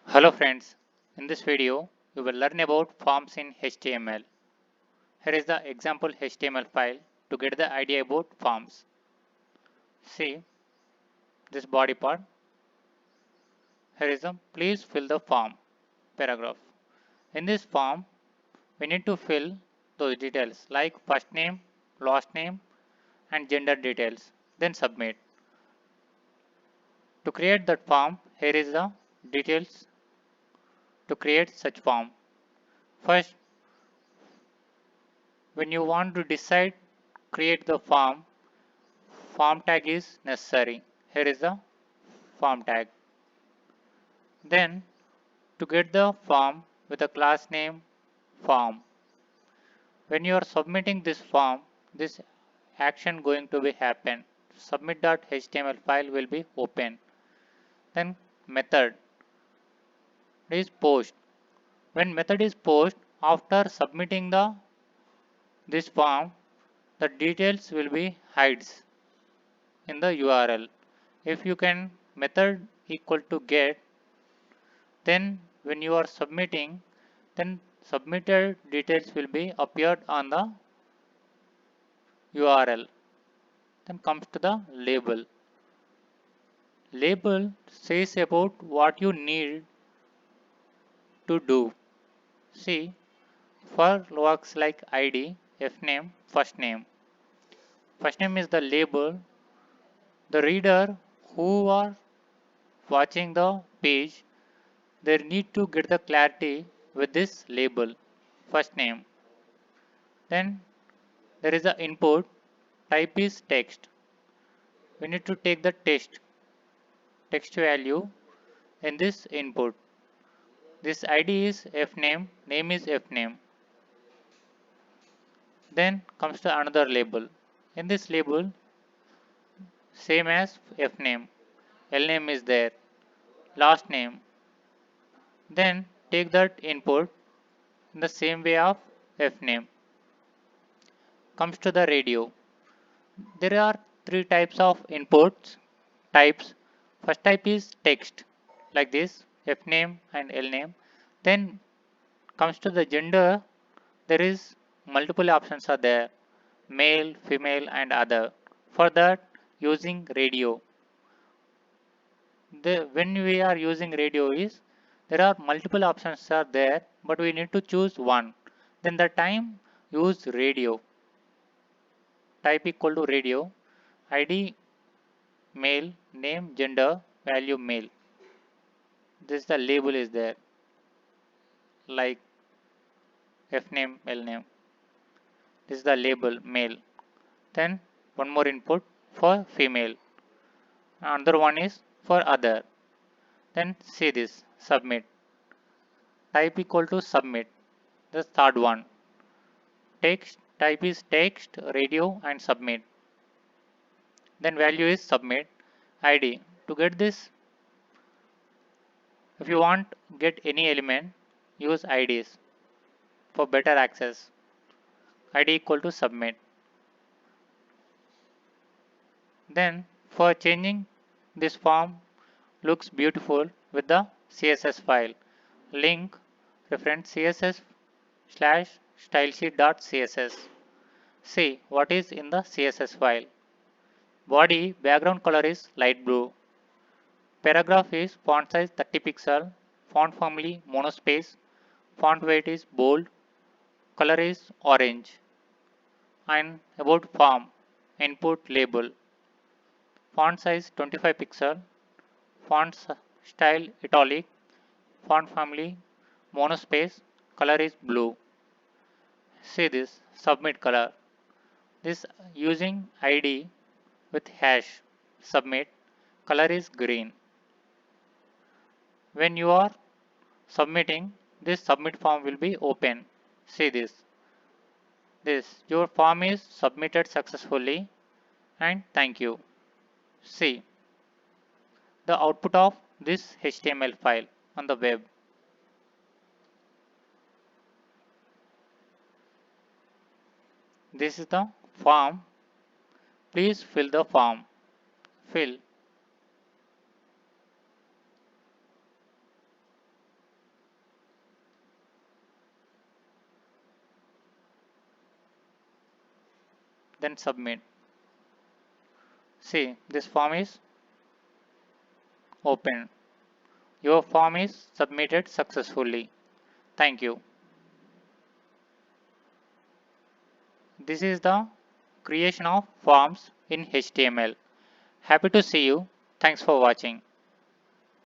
Hello friends, in this video we will learn about forms in HTML. Here is the example HTML file to get the idea about forms. See this body part. Here is a please fill the form paragraph. In this form we need to fill those details like first name, last name and gender details. Then submit. To create that form, here is the details to create such form. First, when you want to decide create the form tag is necessary. Here is the form tag. Then to get the form with a class name form. When you are submitting this form, this action going to be happen. Submit.html file will be open. Then method is post. When method is post, after submitting the this form, the details will be hides in the URL. If you can method equal to get, then when you are submitting, then submitted details will be appeared on the URL. Then comes to the label. Label says about what you need to do. See, for works like ID, Fname, first name. First name is the label. The reader who are watching the page, they need to get the clarity with this label, first name. Then there is the input, type is text. We need to take the text value in this input. This ID is fname, name is fname. Then comes to another label. In this label, same as fname, lname is there, last name. Then take that input in the same way of fname. Comes to the radio. There are three types of inputs types. First type is text like this fname and lname. Then comes to the gender, there is multiple options are there, male, female and other. For that using radio. When we are using radio is there are multiple options are there, but we need to choose one. Then the time use radio. Type equal to radio. ID male, name, gender, value male. This the label is there like fname, lname. This is the label male. Then one more input for female. Another one is for other. Then see this submit. Type equal to submit. The third one. Text type is text, radio and submit. Then value is submit. ID. To get this, if you want get any element, use IDs for better access. ID equal to submit. Then for changing this form looks beautiful with the CSS file. Link reference CSS slash stylesheet.css. See what is in the CSS file. Body background color is light blue. Paragraph is font size 30 pixel. Font family monospace. Font weight is bold. Color is orange. And about form input label. Font size 25 pixel. Font style italic. Font family monospace. Color is blue. See this submit color. This using ID with hash submit color is green. When you are submitting, this submit form will be open. See this your form is submitted successfully and thank you. See the output of this HTML file on the web. This is the form. Please fill the form. Fill. then submit. See, this form is open. Your form is submitted successfully. Thank you. This is the creation of forms in HTML. Happy to see you. Thanks for watching.